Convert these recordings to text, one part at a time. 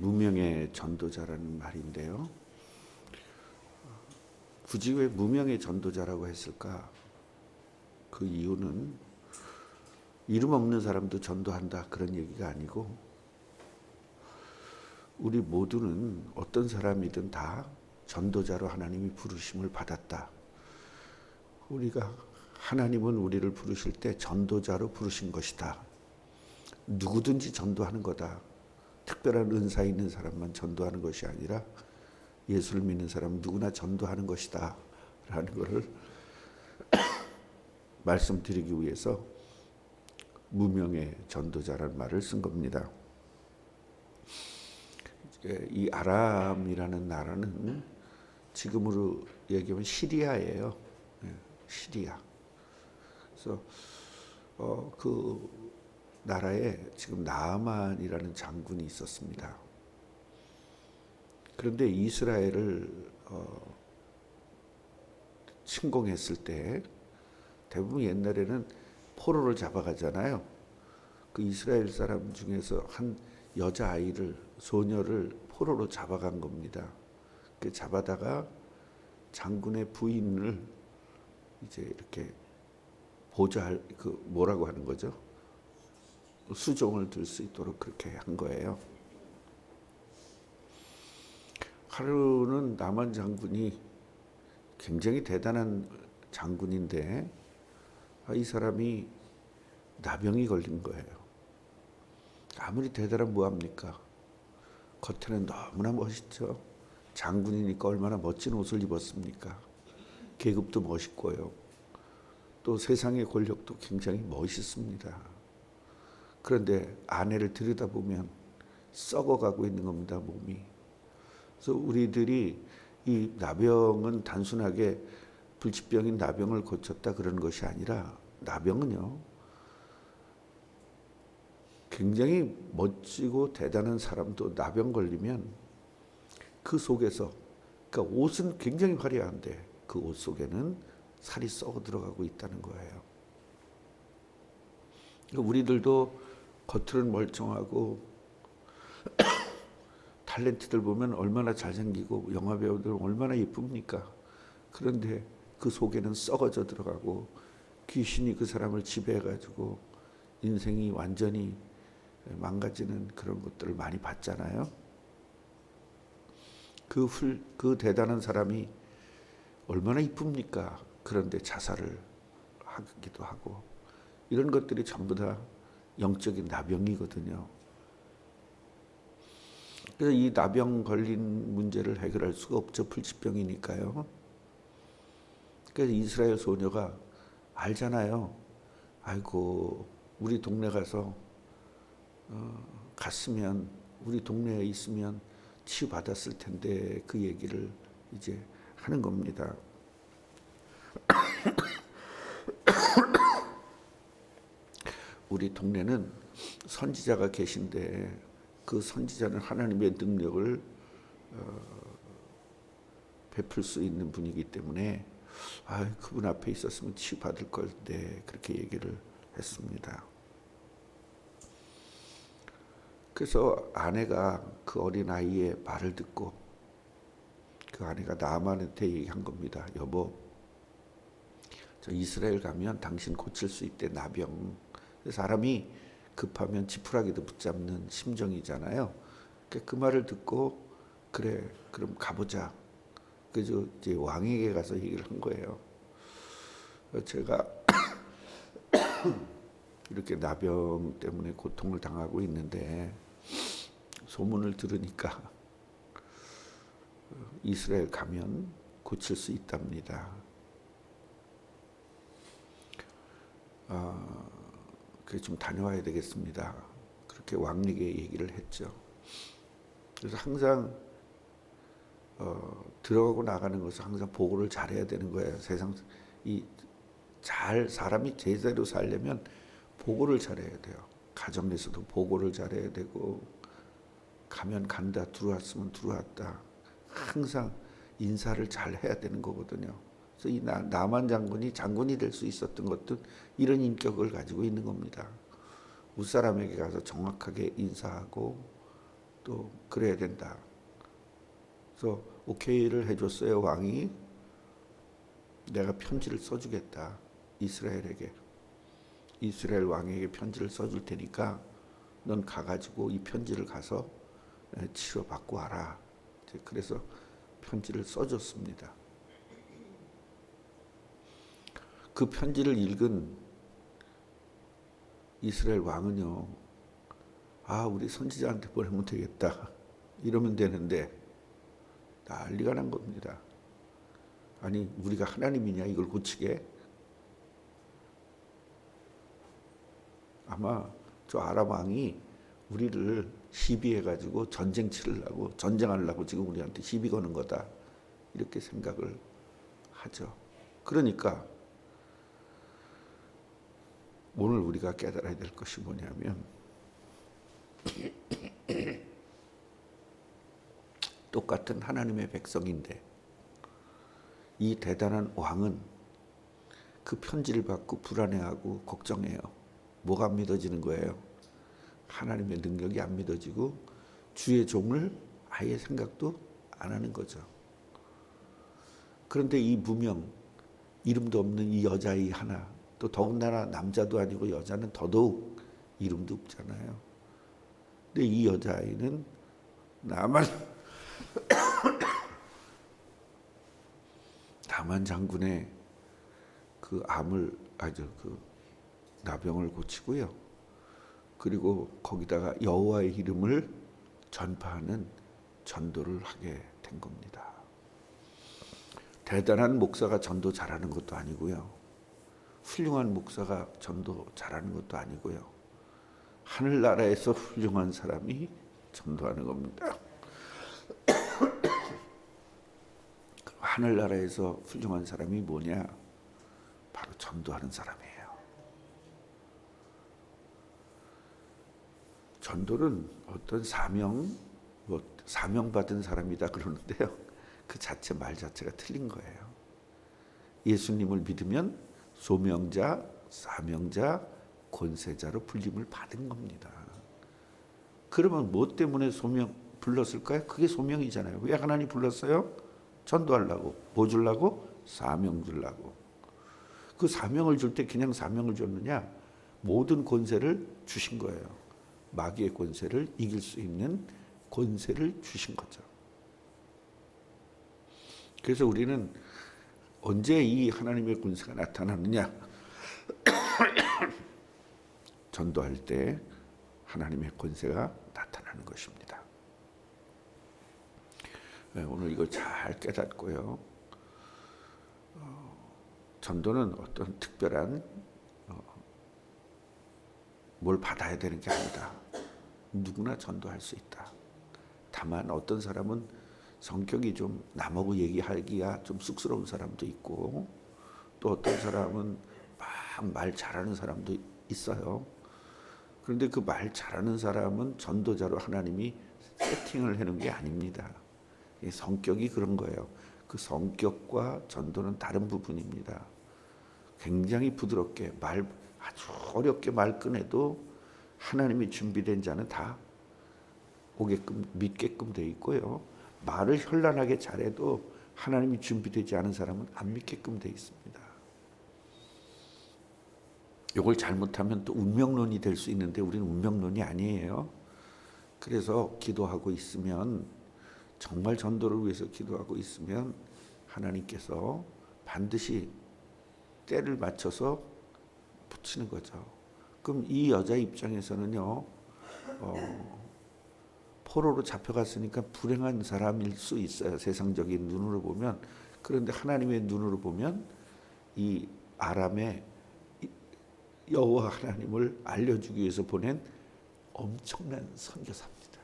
무명의 전도자라는 말인데요. 굳이 왜 무명의 전도자라고 했을까? 그 이유는 이름 없는 사람도 전도한다 그런 얘기가 아니고, 우리 모두는 어떤 사람이든 다 전도자로 하나님이 부르심을 받았다. 하나님은 우리를 부르실 때 전도자로 부르신 것이다. 누구든지 전도하는 거다. 특별한 은사 있는 사람만 전도하는 것이 아니라 예수를 믿는 사람은 누구나 전도하는 것이다 라는 것을 말씀드리기 위해서 무명의 전도자라는 말을 쓴 겁니다. 이 아람이라는 나라는 지금으로 얘기하면 시리아예요. 시리아. 그래서 그 나라에 지금 나아만이라는 장군이 있었습니다. 그런데 이스라엘을 침공했을 때 대부분 옛날에는 포로를 잡아가잖아요. 그 이스라엘 사람 중에서 한 여자아이를, 소녀를 포로로 잡아간 겁니다. 그 잡아다가 장군의 부인을 이제 이렇게 보좌할, 뭐라고 하는 거죠? 수종을 들 수 있도록 그렇게 한 거예요. 하루는 나만 장군이 굉장히 대단한 장군인데, 이 사람이 나병이 걸린 거예요. 아무리 대단한 뭐합니까? 겉에는 너무나 멋있죠. 장군이니까 얼마나 멋진 옷을 입었습니까? 계급도 멋있고요. 또 세상의 권력도 굉장히 멋있습니다. 그런데 아내를 들여다보면 썩어가고 있는 겁니다, 몸이. 그래서 우리들이 이 나병은 단순하게 불치병인 나병을 고쳤다 그런 것이 아니라, 나병은요, 굉장히 멋지고 대단한 사람도 나병 걸리면 그 속에서, 그러니까 옷은 굉장히 화려한데 그 옷 속에는 살이 썩어 들어가고 있다는 거예요. 그러니까 우리들도 겉으로는 멀쩡하고 탤런트들 보면 얼마나 잘생기고 영화 배우들 얼마나 예쁩니까? 그런데 그 속에는 썩어져 들어가고 귀신이 그 사람을 지배해가지고 인생이 완전히 망가지는 그런 것들을 많이 봤잖아요. 그 대단한 사람이 얼마나 이쁩니까? 그런데 자살을 하기도 하고, 이런 것들이 전부 다 영적인 나병이거든요. 그래서 이 나병 걸린 문제를 해결할 수가 없죠. 불치병이니까요. 그래서 이스라엘 소녀가 알잖아요. 아이고, 우리 동네 가서 갔으면, 우리 동네에 있으면 치유받았을 텐데, 그 얘기를 이제 하는 겁니다. 우리 동네는 선지자가 계신데 그 선지자는 하나님의 능력을 베풀 수 있는 분이기 때문에 그분 앞에 있었으면 치유받을 건데, 그렇게 얘기를 했습니다. 그래서 아내가 그 어린아이의 말을 듣고, 그 아내가 나아만한테 얘기한 겁니다. 여보, 저 이스라엘 가면 당신 고칠 수 있대, 나병. 사람이 급하면 지푸라기도 붙잡는 심정이잖아요. 그 말을 듣고, 그래, 그럼 가보자. 그래서 이제 왕에게 가서 얘기를 한 거예요. 제가 이렇게 나병 때문에 고통을 당하고 있는데 소문을 들으니까 이스라엘 가면 고칠 수 있답니다. 그래서 좀 다녀와야 되겠습니다. 그렇게 왕에게 얘기를 했죠. 그래서 항상 들어가고 나가는 것은 항상 보고를 잘해야 되는 거예요. 사람이 제대로 살려면 보고를 잘해야 돼요. 가정에서도 보고를 잘해야 되고, 가면 간다, 들어왔으면 들어왔다, 항상 인사를 잘 해야 되는 거거든요. 그래서 이 나만 장군이 될 수 있었던 것도 이런 인격을 가지고 있는 겁니다. 웃사람에게 가서 정확하게 인사하고 또 그래야 된다. 그래서 오케이를 해줬어요. 왕이. 내가 편지를 써주겠다. 이스라엘에게. 이스라엘 왕에게 편지를 써줄 테니까 넌 가가지고 이 편지를 가서 치료받고 와라. 그래서 편지를 써줬습니다. 그 편지를 읽은 이스라엘 왕은요, 아, 우리 선지자한테 보내면 되겠다. 이러면 되는데 난리가 난 겁니다. 아니, 우리가 하나님이냐 이걸 고치게? 아마 저 아람 왕이 우리를 시비해가지고 전쟁 치르려고, 전쟁하려고 지금 우리한테 시비 거는 거다. 이렇게 생각을 하죠. 그러니까 오늘 우리가 깨달아야 될 것이 뭐냐면 똑같은 하나님의 백성인데 이 대단한 왕은 그 편지를 받고 불안해하고 걱정해요. 뭐가 안 믿어지는 거예요? 하나님의 능력이 안 믿어지고 주의 종을 아예 생각도 안 하는 거죠. 그런데 이 무명, 이름도 없는 이 여자아이 하나, 또 더군다나 남자도 아니고 여자는 더더욱 이름도 없잖아요. 근데 이 여자아이는 나만 장군의 그 암을 그 나병을 고치고요. 그리고 거기다가 여호와의 이름을 전파하는 전도를 하게 된 겁니다. 대단한 목사가 전도 잘하는 것도 아니고요. 훌륭한 목사가 전도 잘하는 것도 아니고요. 하늘나라에서 훌륭한 사람이 전도하는 겁니다. 하늘나라에서 훌륭한 사람이 뭐냐? 바로 전도하는 사람이에요. 전도는 어떤 사명 받은 사람이다 그러는데요. 그 자체 말 자체가 틀린 거예요. 예수님을 믿으면 소명자, 사명자, 권세자로 불림을 받은 겁니다. 그러면 뭐 때문에 소명 불렀을까요? 그게 소명이잖아요. 왜 하나님 불렀어요? 전도하려고. 뭐 주려고? 사명 주려고. 그 사명을 줄 때 그냥 사명을 줬느냐? 모든 권세를 주신 거예요. 마귀의 권세를 이길 수 있는 권세를 주신 거죠. 그래서 우리는 언제 이 하나님의 권세가 나타나느냐? 전도할 때 하나님의 권세가 나타나는 것입니다. 오늘 이걸 잘 깨닫고요. 전도는 어떤 특별한 뭘 받아야 되는 게 아니다. 누구나 전도할 수 있다. 다만 어떤 사람은 성격이 좀 남하고 얘기하기가 좀 쑥스러운 사람도 있고 또 어떤 사람은 막 말 잘하는 사람도 있어요. 그런데 그 말 잘하는 사람은 전도자로 하나님이 세팅을 해놓은 게 아닙니다. 성격이 그런 거예요. 그 성격과 전도는 다른 부분입니다. 굉장히 부드럽게 아주 어렵게 말 꺼내도 하나님이 준비된 자는 다 오게끔 믿게끔 돼 있고요. 말을 현란하게 잘해도 하나님이 준비되지 않은 사람은 안 믿게끔 돼 있습니다. 이걸 잘못하면 또 운명론이 될 수 있는데 우리는 운명론이 아니에요. 그래서 기도하고 있으면 정말 전도를 위해서 기도하고 있으면 하나님께서 반드시 때를 맞춰서 붙이는 거죠. 그럼 이 여자 입장에서는요. 포로로 잡혀갔으니까 불행한 사람일 수 있어요. 세상적인 눈으로 보면. 그런데 하나님의 눈으로 보면 이 아람의 여호와 하나님을 알려주기 위해서 보낸 엄청난 선교사입니다.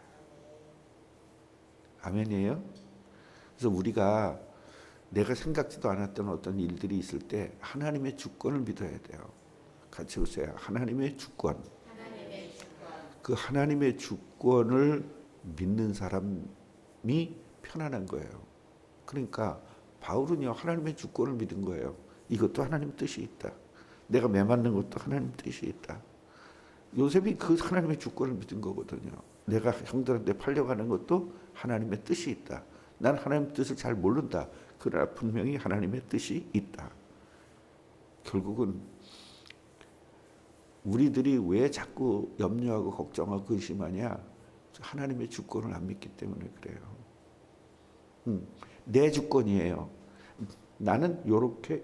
아멘이에요? 그래서 우리가 내가 생각지도 않았던 어떤 일들이 있을 때 하나님의 주권을 믿어야 돼요. 같이 보세요. 하나님의 주권. 그 하나님의 주권을 믿는 사람이 편안한 거예요. 그러니까 바울은요 하나님의 주권을 믿은 거예요. 이것도 하나님 뜻이 있다. 내가 매 맞는 것도 하나님 뜻이 있다. 요셉이 그 하나님의 주권을 믿은 거거든요. 내가 형들한테 팔려가는 것도 하나님의 뜻이 있다. 난 하나님의 뜻을 잘 모른다. 그러나 분명히 하나님의 뜻이 있다. 결국은 우리들이 왜 자꾸 염려하고 걱정하고 근심하냐? 하나님의 주권을 안 믿기 때문에 그래요. 내 주권이에요. 나는 요렇게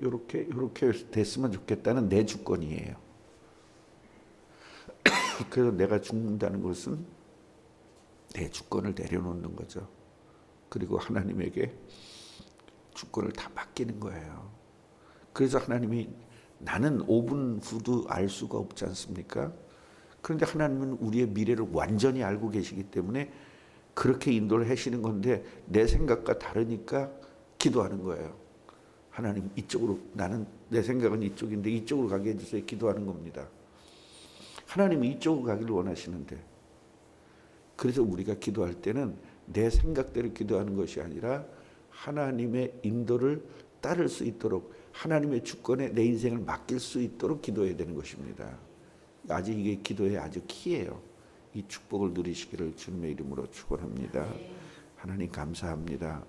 됐으면 좋겠다는 내 주권이에요. 그래서 내가 죽는다는 것은 내 주권을 내려놓는 거죠. 그리고 하나님에게 주권을 다 맡기는 거예요. 그래서 하나님이 나는 5분 후도 알 수가 없지 않습니까? 그런데 하나님은 우리의 미래를 완전히 알고 계시기 때문에 그렇게 인도를 하시는 건데 내 생각과 다르니까 기도하는 거예요. 하나님 이쪽으로, 나는 내 생각은 이쪽인데 이쪽으로 가게 해주세요. 기도하는 겁니다. 하나님이 이쪽으로 가기를 원하시는데, 그래서 우리가 기도할 때는 내 생각대로 기도하는 것이 아니라 하나님의 인도를 따를 수 있도록, 하나님의 주권에 내 인생을 맡길 수 있도록 기도해야 되는 것입니다. 아직 이게 기도의 아주 키예요. 이 축복을 누리시기를 주님의 이름으로 축원합니다. 하나님 감사합니다.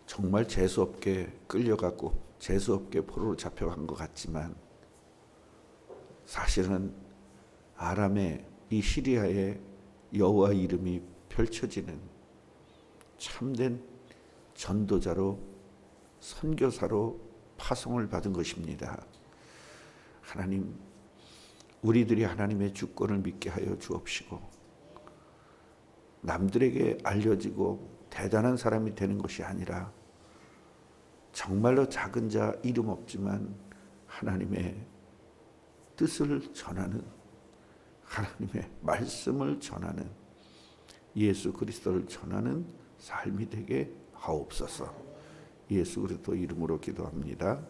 정말 재수없게 끌려가고 재수없게 포로로 잡혀간 것 같지만 사실은 아람의 이 시리아의 여호와 이름이 펼쳐지는 참된 전도자로, 선교사로 파송을 받은 것입니다. 하나님, 우리들이 하나님의 주권을 믿게 하여 주옵시고 남들에게 알려지고 대단한 사람이 되는 것이 아니라 정말로 작은 자, 이름 없지만 하나님의 뜻을 전하는, 하나님의 말씀을 전하는, 예수 그리스도를 전하는 삶이 되게 하옵소서. 예수 그리스도 이름으로 기도합니다.